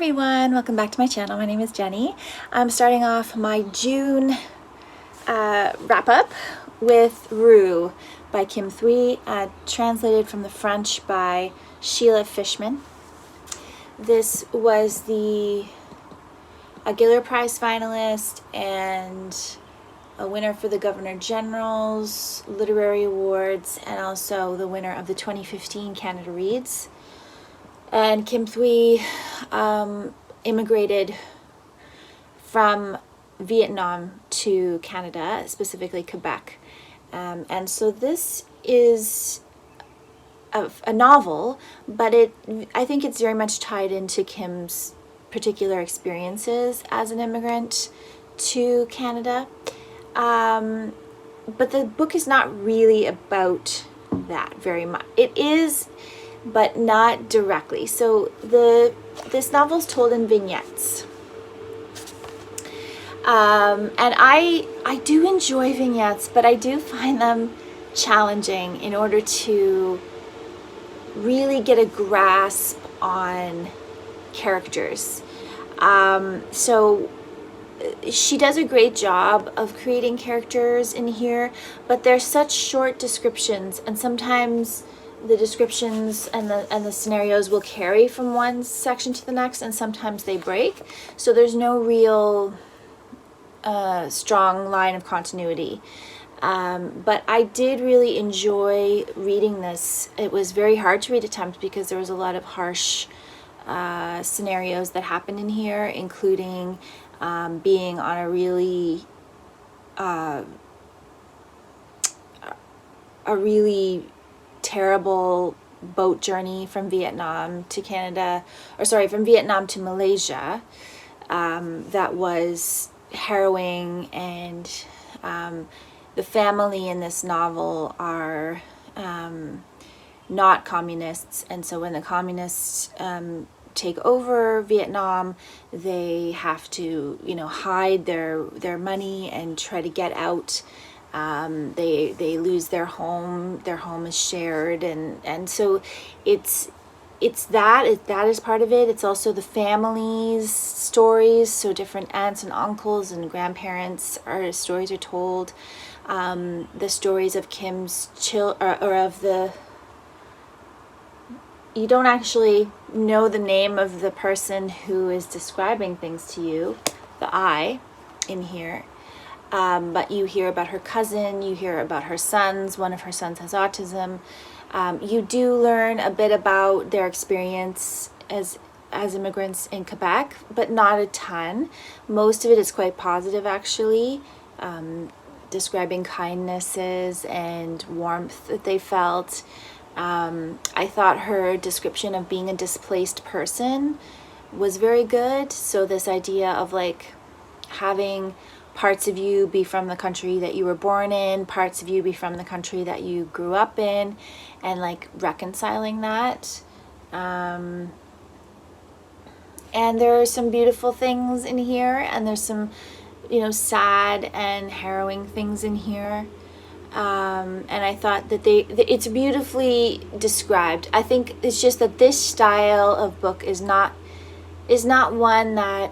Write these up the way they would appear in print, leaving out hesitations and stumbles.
everyone, welcome back to my channel. My name is Jenny. I'm starting off my June wrap-up with Rue by Kim Thuy, translated from the French by Sheila Fischman. This was the Giller Prize finalist and a winner for the Governor General's Literary Awards, and also the winner of the 2015 Canada Reads. And Kim Thuy immigrated from Vietnam to Canada, specifically Quebec. And so this is a novel, but I think it's very much tied into Kim's particular experiences as an immigrant to Canada. But the book is not really about that very much. It is, but not directly. So this novel is told in vignettes. And I do enjoy vignettes, but I do find them challenging in order to really get a grasp on characters. So she does a great job of creating characters in here, but they're such short descriptions, and sometimes the descriptions and the scenarios will carry from one section to the next, and sometimes they break. So there's no real strong line of continuity. But I did really enjoy reading this. It was very hard to read at times because there was a lot of harsh scenarios that happened in here, including being on a really terrible boat journey from Vietnam to Canada, from Vietnam to Malaysia, that was harrowing. And the family in this novel are not communists, and so when the communists take over Vietnam, they have to, hide their money and try to get out. They lose their home. Their home is shared, and so it's that is part of it. It's also the family's stories. So different aunts and uncles and grandparents stories are told. The stories of Kim's you don't actually know the name of the person who is describing things to you, the I, in here. But you hear about her cousin, you hear about her sons. One of her sons has autism. You do learn a bit about their experience as immigrants in Quebec, but not a ton. Most of it is quite positive, actually, describing kindnesses and warmth that they felt. I thought her description of being a displaced person was very good. So this idea of having parts of you be from the country that you were born in, parts of you be from the country that you grew up in, and reconciling that. And there are some beautiful things in here, and there's some, sad and harrowing things in here. And I thought that it's beautifully described. I think it's just that this style of book is not one that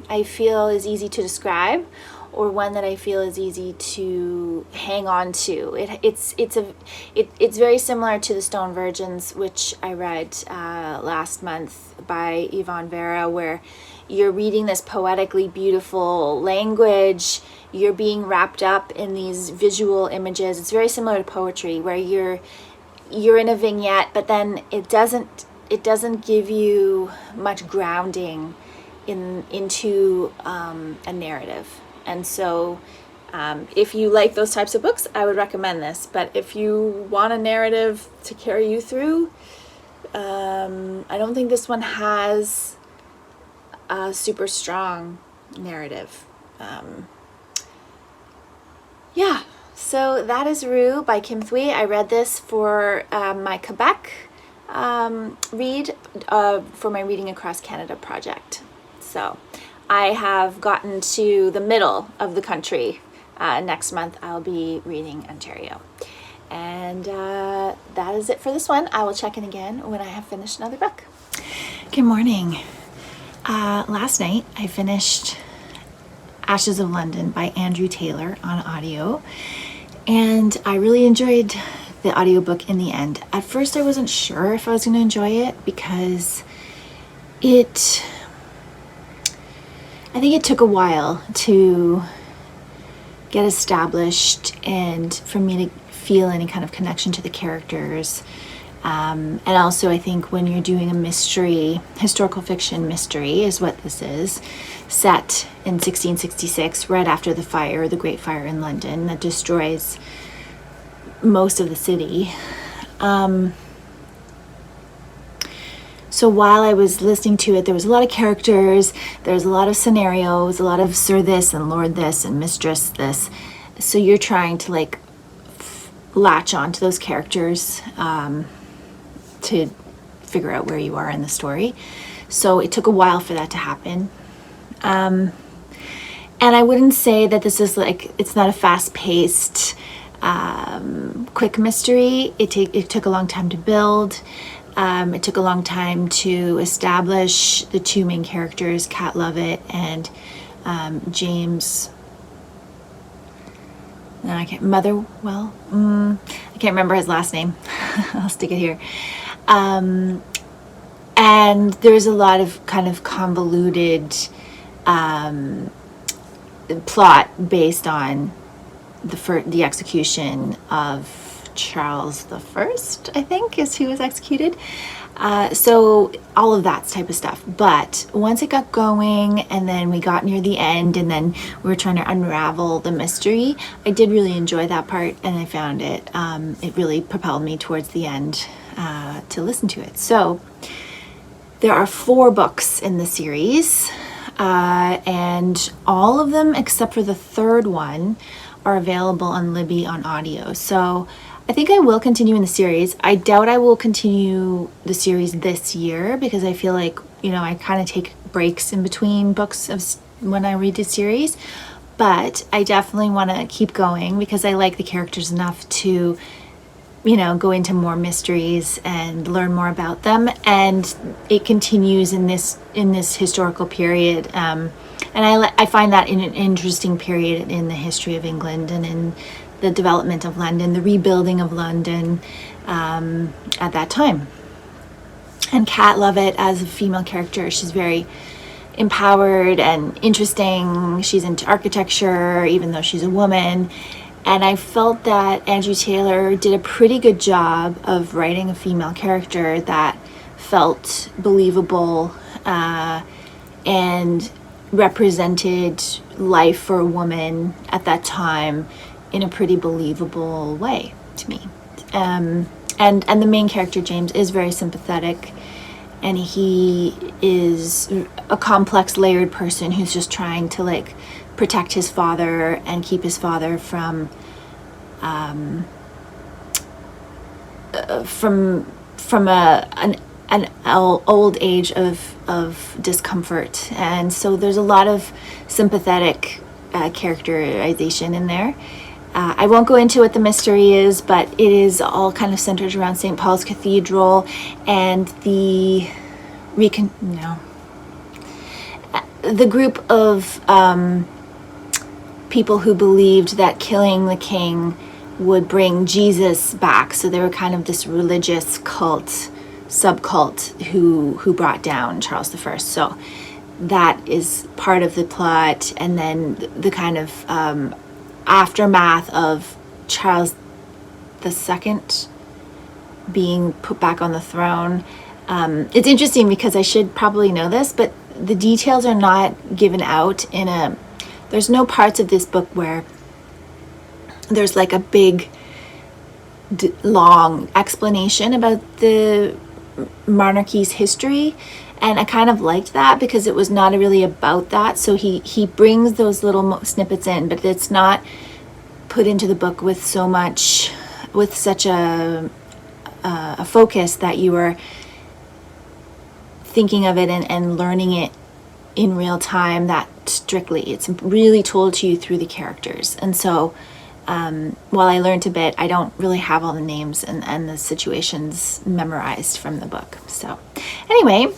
I feel is easy to describe, or one that I feel is easy to hang on to. It's very similar to The Stone Virgins, which I read last month by Yvonne Vera, where you're reading this poetically beautiful language. You're being wrapped up in these visual images. It's very similar to poetry, where you're in a vignette, but then it doesn't give you much grounding into a narrative. And so if you like those types of books, I would recommend this. But if you want a narrative to carry you through, I don't think this one has a super strong narrative. Yeah, so that is Rue by Kim Thuy. I read this for my Quebec read for my Reading Across Canada project. So I have gotten to the middle of the country. Next month I'll be reading Ontario. And that is it for this one. I will check in again when I have finished another book. Good morning. Last night I finished Ashes of London by Andrew Taylor on audio, and I really enjoyed the audiobook in the end. At first I wasn't sure if I was going to enjoy it because I think it took a while to get established and for me to feel any kind of connection to the characters. And also I think when you're doing a mystery, historical fiction mystery is what this is, set in 1666, right after the fire, the Great Fire in London that destroys most of the city. So while I was listening to it, there was a lot of characters, there's a lot of scenarios, a lot of Sir this and Lord this and Mistress this. So you're trying to like latch on to those characters to figure out where you are in the story. So it took a while for that to happen. And I wouldn't say that this is like, it's not a fast-paced, quick mystery. It took a long time to build. It took a long time to establish the two main characters, Cat Lovett and James. No, I can't. Motherwell. I can't remember his last name. I'll stick it here. And there's a lot of kind of convoluted plot based on the execution of Charles the First, I think, is who was executed. So all of that type of stuff. But once it got going and then we got near the end and then we were trying to unravel the mystery, I did really enjoy that part and I found it really propelled me towards the end to listen to it. So there are 4 books in the series and all of them except for the 3rd one are available on Libby on audio. So I think I will continue in the series. I doubt I will continue the series this year because I feel like, I kind of take breaks in between books when I read the series. But I definitely want to keep going because I like the characters enough to, go into more mysteries and learn more about them. And it continues in this historical period. And I find that an interesting period in the history of England and in the development of London, the rebuilding of London at that time. And Cat Lovett as a female character, she's very empowered and interesting. She's into architecture, even though she's a woman. And I felt that Andrew Taylor did a pretty good job of writing a female character that felt believable and represented life for a woman at that time in a pretty believable way to me. And the main character, James, is very sympathetic, and he is a complex, layered person who's just trying to protect his father and keep his father from an old age of discomfort. And so there's a lot of sympathetic characterization in there. I won't go into what the mystery is, but it is all kind of centered around St. Paul's Cathedral and the group of people who believed that killing the king would bring Jesus back. So they were kind of this religious subcult who brought down Charles I. So that is part of the plot, and then the kind of aftermath of Charles II being put back on the throne. It's interesting because I should probably know this, but the details are not given out there's no parts of this book where there's a big long explanation about the monarchy's history. And I kind of liked that because it was not really about that. So he brings those little snippets in, but it's not put into the book with such a focus that you are thinking of it and learning it in real time that strictly. It's really told to you through the characters. And so while I learned a bit, I don't really have all the names and the situations memorized from the book. So anyway,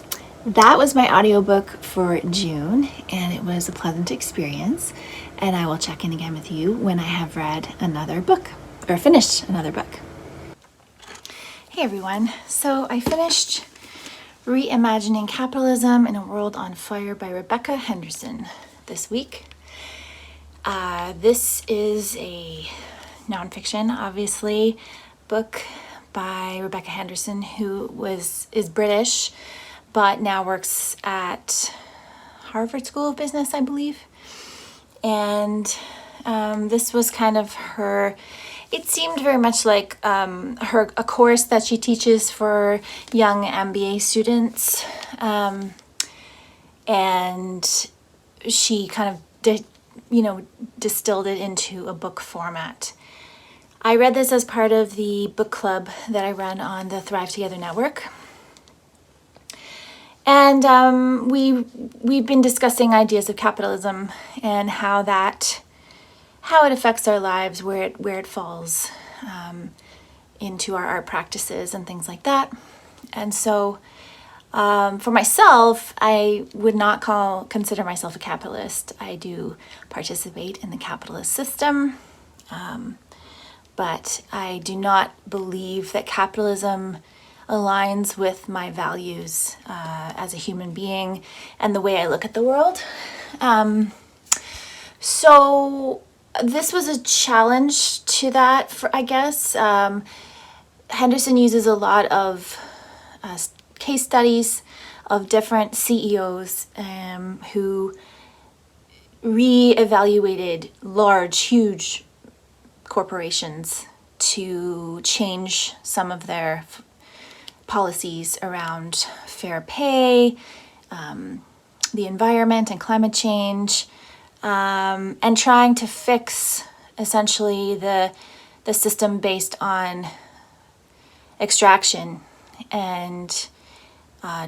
That was my audiobook for June, and it was a pleasant experience. And I will check in again with you when I have read another book or finished another book. Hey everyone. So I finished Reimagining Capitalism in a World on Fire by Rebecca Henderson this week. This is a nonfiction, obviously, book by Rebecca Henderson, who is British, but now works at Harvard School of Business, I believe. And this was kind of her, it seemed very much like a course that she teaches for young MBA students. And she kind of distilled it into a book format. I read this as part of the book club that I run on the Thrive Together network. And we've been discussing ideas of capitalism and how it affects our lives, where it falls into our art practices and things like that. And so for myself, I would not consider myself a capitalist. I do participate in the capitalist system, but I do not believe that capitalism aligns with my values as a human being and the way I look at the world. So this was a challenge to that, I guess. Henderson uses a lot of case studies of different CEOs who re-evaluated huge corporations to change some of their policies around fair pay, the environment and climate change, and trying to fix essentially the system based on extraction and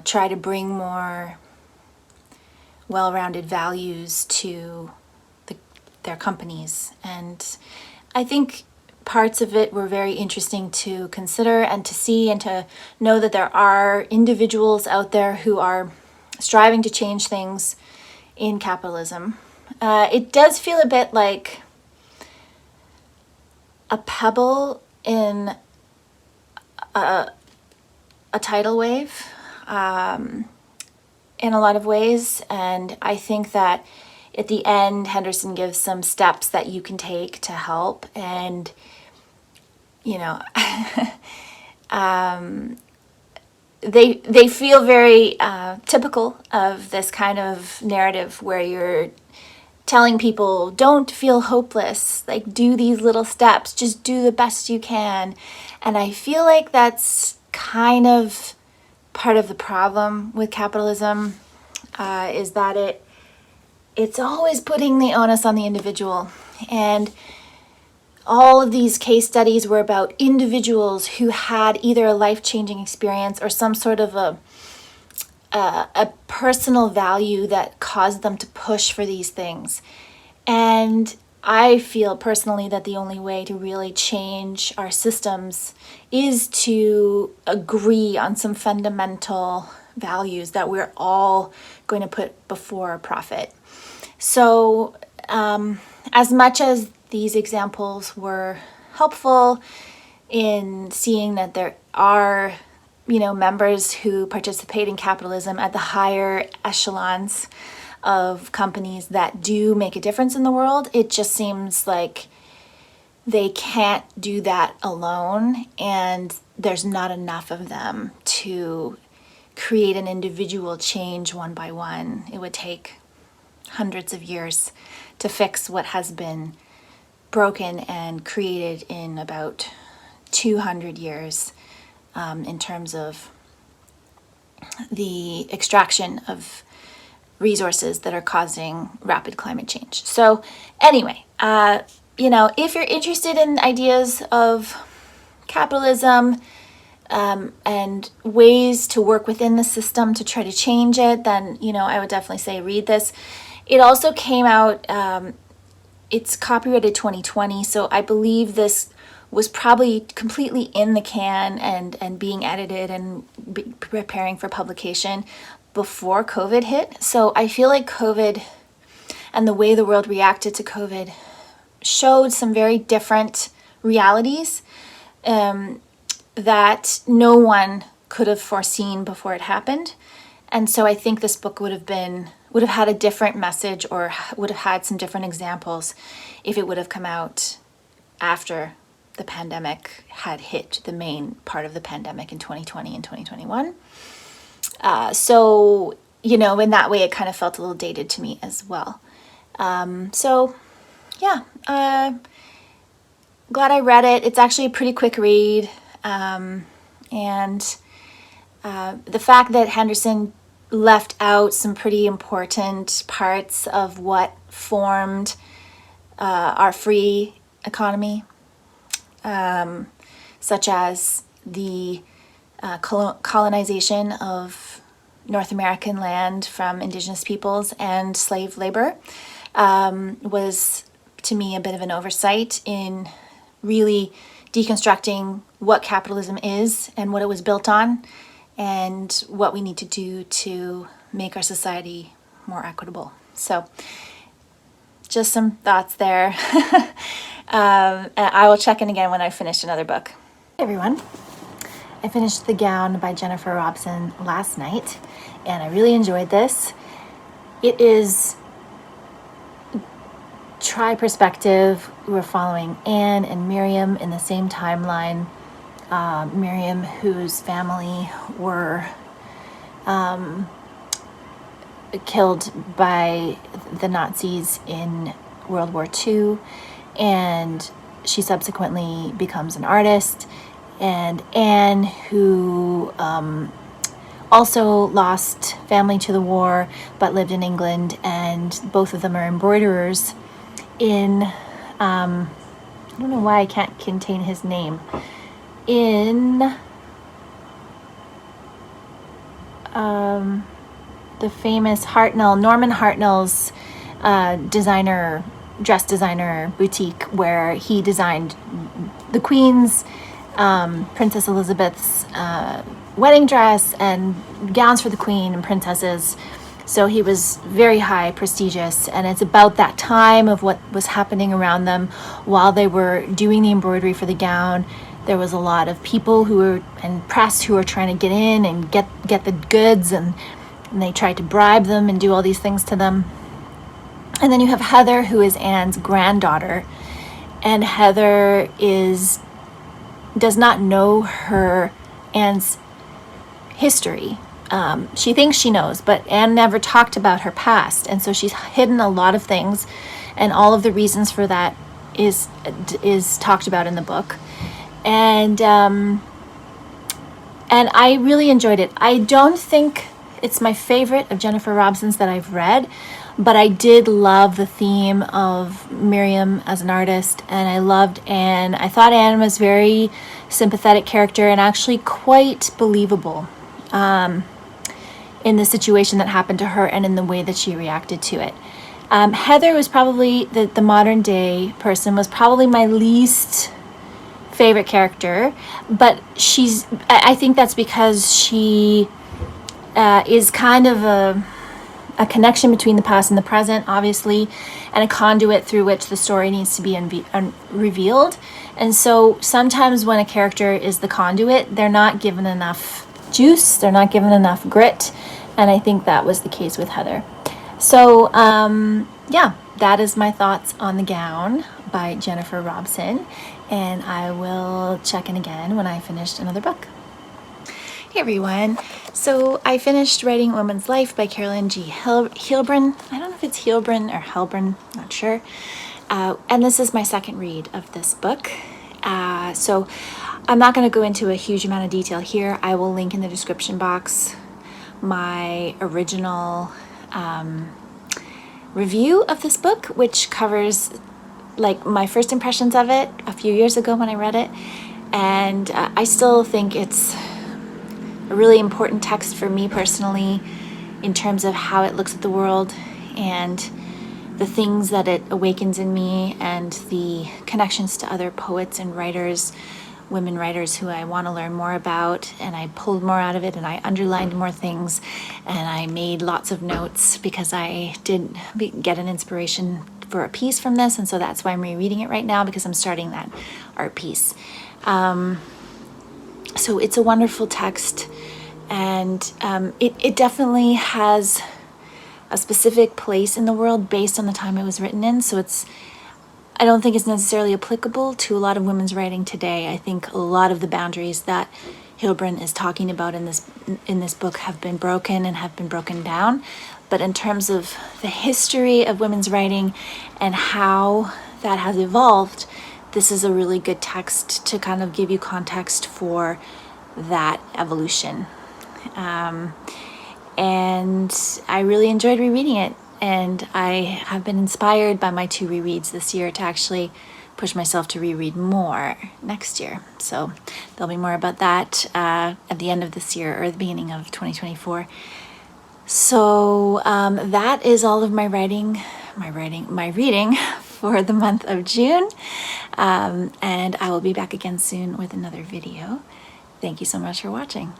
try to bring more well-rounded values to their companies. And I think parts of it were very interesting to consider and to see and to know that there are individuals out there who are striving to change things in capitalism. It does feel a bit like a pebble in a tidal wave in a lot of ways. And I think that at the end, Henderson gives some steps that you can take to help. And, they feel very typical of this kind of narrative where you're telling people, don't feel hopeless, like do these little steps, just do the best you can. And I feel like that's kind of part of the problem with capitalism, is that it's always putting the onus on the individual. And all of these case studies were about individuals who had either a life-changing experience or some sort of a personal value that caused them to push for these things. And I feel personally that the only way to really change our systems is to agree on some fundamental values that we're all going to put before profit. So as much as these examples were helpful in seeing that there are, members who participate in capitalism at the higher echelons of companies that do make a difference in the world, it just seems like they can't do that alone, and there's not enough of them to create an individual change one by one. It would take hundreds of years to fix what has been broken and created in about 200 years in terms of the extraction of resources that are causing rapid climate change. So anyway, if you're interested in ideas of capitalism and ways to work within the system to try to change it, then, I would definitely say read this. It also came out, it's copyrighted 2020, so I believe this was probably completely in the can and being edited and preparing for publication. before COVID hit. So I feel like COVID and the way the world reacted to COVID showed some very different realities that no one could have foreseen before it happened. And so I think this book would have had a different message, or would have had some different examples if it would have come out after the pandemic had hit, the main part of the pandemic in 2020 and 2021. So, you know, in that way, it kind of felt a little dated to me as well. So, yeah, glad I read it. It's actually a pretty quick read. And the fact that Henderson left out some pretty important parts of what formed our free economy, such as the colonization of North American land from indigenous peoples and slave labor, was to me a bit of an oversight in really deconstructing what capitalism is and what it was built on, and what we need to do to make our society more equitable. So just some thoughts there. And I will check in again when I finish another book. Hey everyone. I finished The Gown by Jennifer Robson last night, and I really enjoyed this. It is tri-perspective. We're following Anne and Miriam in the same timeline. Miriam, whose family were killed by the Nazis in World War II, and she subsequently becomes an artist. And Anne, who also lost family to the war but lived in England, and both of them are embroiderers in, I don't know why I can't contain his name, in the famous Norman Hartnell's dress designer boutique, where he designed the Queen's, Princess Elizabeth's wedding dress and gowns for the Queen and princesses. So he was very high, prestigious, and it's about that time of what was happening around them while they were doing the embroidery for the gown. There was a lot of people and press who were trying to get in and get the goods, and they tried to bribe them and do all these things to them. And then you have Heather, who is Anne's granddaughter, and Heather does not know Anne's history. She thinks she knows, but Anne never talked about her past, and so she's hidden a lot of things, and all of the reasons for that is talked about in the book. And I really enjoyed it. I don't think it's my favorite of Jennifer Robson's that I've read, but I did love the theme of Miriam as an artist, and I loved Anne. I thought Anne was a very sympathetic character and actually quite believable in the situation that happened to her and in the way that she reacted to it. Heather was probably, the modern day person, was probably my least favorite character, but I think that's because she is kind of a connection between the past and the present, obviously, and a conduit through which the story needs to be revealed. And so sometimes when a character is the conduit, they're not given enough juice, they're not given enough grit, and I think that was the case with Heather. So yeah, that is my thoughts on The Gown by Jennifer Robson, and I will check in again when I finished another book. Hey everyone, so I finished Writing a Woman's Life by Carolyn G. Heilbrun. I don't know if it's Heilbrun or Heilbrun, not sure. And this is my second read of this book. So I'm not going to go into a huge amount of detail here. I will link in the description box my original review of this book, which covers like my first impressions of it a few years ago when I read it. And I still think it's a really important text for me personally in terms of how it looks at the world and the things that it awakens in me and the connections to other poets and writers women writers who I want to learn more about, and I pulled more out of it, and I underlined more things, and I made lots of notes because I did get an inspiration for a piece from this, and so that's why I'm rereading it right now, because I'm starting that art piece. So it's a wonderful text, and it definitely has a specific place in the world based on the time it was written in. So I don't think it's necessarily applicable to a lot of women's writing today. I think a lot of the boundaries that Heilbrun is talking about in this book have been broken and have been broken down. But in terms of the history of women's writing and how that has evolved, this is a really good text to kind of give you context for that evolution. And I really enjoyed rereading it, and I have been inspired by my 2 rereads this year to actually push myself to reread more next year. So there'll be more about that at the end of this year or the beginning of 2024. So that is all of my reading for the month of June. And I will be back again soon with another video. Thank you so much for watching.